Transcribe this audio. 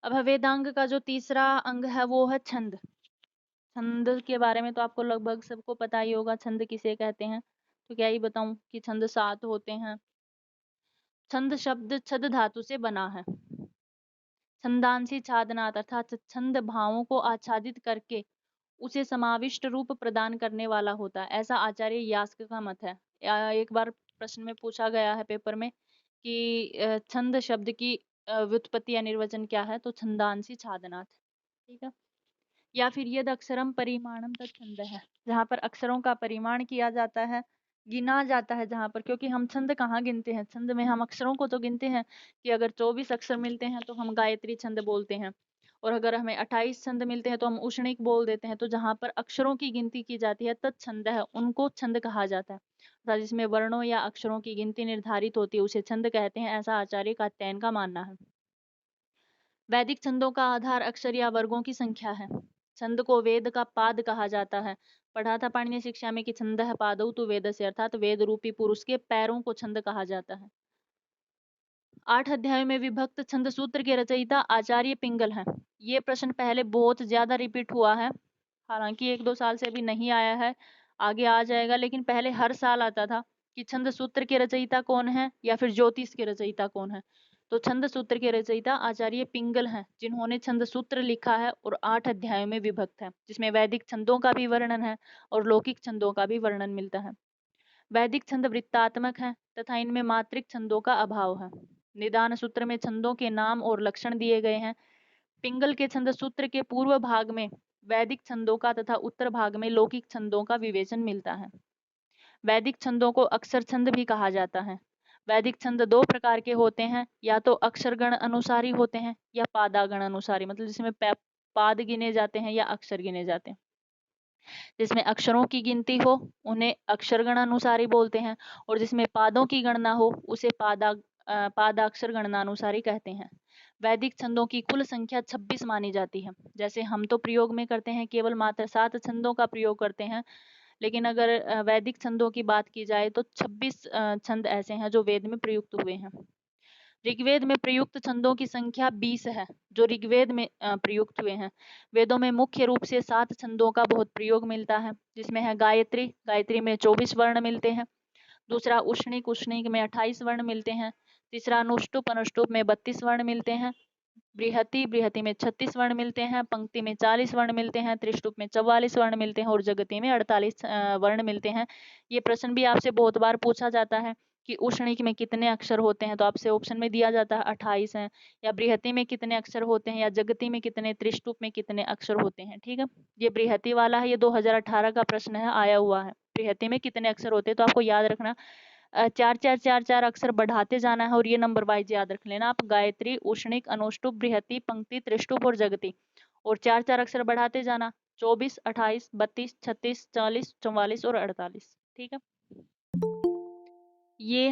अब वेदांग का जो तीसरा अंग है वो है छंद। छंद के बारे में तो आपको लगभग सबको पता ही होगा, छंद किसे कहते हैं। तो क्या ही बताऊं कि छंद 7 होते हैं। छंद शब्द छद धातु से बना है। छंदांसी छादनात् अर्थात छंद भावों को आच्छादित करके उसे समाविष्ट रूप प्रदान करने वाला होता है, ऐसा आचार्य यास्क का मत है। एक बार प्रश्न में पूछा गया है पेपर में कि छंद शब्द की व्युत्पत्ति या निर्वचन क्या है, तो छंदांसी छादनात्। ठीक है। या फिर यद अक्षरम परिमाणम तत्छंद है, जहाँ पर अक्षरों का परिमाण किया जाता है, गिना जाता है जहाँ पर, क्योंकि हम छंद कहाँ गिनते हैं, छंद में हम अक्षरों को तो गिनते हैं कि अगर 24 अक्षर मिलते हैं तो हम गायत्री छंद बोलते हैं, और अगर हमें 28 छंद मिलते हैं तो हम उष्णिक बोल देते हैं। तो जहाँ पर अक्षरों की गिनती की जाती है तत्छंद है, उनको छंद कहा जाता है। अर्थात जिसमें वर्णों या अक्षरों की गिनती निर्धारित होती है उसे छंद कहते हैं, ऐसा आचार्य कात्यायन का मानना है। वैदिक छंदों का आधार अक्षर या वर्गों की संख्या है। छंद को वेद का पाद कहा जाता है। पढ़ा था पाणिनीय शिक्षा में कि छंदः पादौ तु वेदस्य, अर्थात वेद रूपी पुरुष के पैरों को छंद कहा जाता है। 8 अध्यायों में विभक्त छंद सूत्र के रचयिता आचार्य पिंगल हैं। ये प्रश्न पहले बहुत ज्यादा रिपीट हुआ है, हालांकि 1-2 साल से अभी नहीं आया है, आगे आ जाएगा, लेकिन पहले हर साल आता था कि छंद सूत्र के रचयिता कौन है या फिर ज्योतिष के रचयिता कौन है। तो छंद सूत्र के रचयिता आचार्य पिंगल हैं, जिन्होंने छंद सूत्र लिखा है और 8 अध्यायों में विभक्त है, जिसमें वैदिक छंदों का भी वर्णन है और लौकिक छंदों का भी वर्णन मिलता है। वैदिक छंद वृत्तात्मक हैं तथा इनमें मात्रिक छंदों का अभाव है। निदान सूत्र में छंदों के नाम और लक्षण दिए गए हैं। पिंगल के छंद सूत्र के पूर्व भाग में वैदिक छंदों का तथा उत्तर भाग में लौकिक छंदों का विवेचन मिलता है। वैदिक छंदों को अक्षर छंद भी कहा जाता है। वैदिक छंद 2 प्रकार के होते हैं, या तो अक्षर गण अनुसारी होते हैं या पादागण अनुसारी, मतलब जिसमें पाद गिने जाते हैं या अक्षर गिने जाते हैं। जिसमें अक्षरों की गिनती हो उन्हें अक्षरगण अनुसारी बोलते हैं, और जिसमें पादों की गणना हो उसे पादाक्षर गणनानुसारी कहते हैं। वैदिक छंदों की कुल संख्या 26 मानी जाती है। जैसे हम तो प्रयोग में करते हैं केवल मात्र 7 छंदों का प्रयोग करते हैं, लेकिन अगर वैदिक छंदों की बात की जाए तो 26 छंद ऐसे हैं जो वेद में प्रयुक्त हुए हैं। ऋग्वेद में प्रयुक्त छंदों की संख्या 20 है, जो ऋग्वेद में प्रयुक्त हुए हैं। वेदों में मुख्य रूप से 7 छंदों का बहुत प्रयोग मिलता है, जिसमें है गायत्री। गायत्री में 24 वर्ण मिलते हैं। दूसरा उष्णिक, उष्णिक में 28 वर्ण मिलते हैं। तीसरा अनुष्टुप, अनुष्टुप में 32 वर्ण मिलते हैं। बृहति, बृहति में 36 वर्ण मिलते हैं। पंक्ति में 40 वर्ण मिलते हैं। त्रिष्टुप में 44 वर्ण मिलते हैं और जगति में 48 वर्ण मिलते हैं। ये प्रश्न भी आपसे बहुत बार पूछा जाता है कि उष्णिक में कितने अक्षर होते हैं, तो आपसे ऑप्शन में दिया जाता है 28 हैं, या बृहति में कितने अक्षर होते हैं, या जगति में कितने, त्रिष्टुप में कितने अक्षर होते हैं। ठीक है, ये बृहति वाला है, ये 2018 का प्रश्न है, आया हुआ है। बृहति में कितने अक्षर होते हैं, तो आपको याद रखना 4-4 अक्षर बढ़ाते जाना है और ये नंबर वाइज याद रख लेना आप। गायत्री, उष्णिक, अनुष्टुप, बृहति, पंक्ति, त्रिष्टुप और जगति, और 4-4 अक्षर बढ़ाते जाना, 24, 28, 32, 36, 40, 44 और 48। ठीक है, ये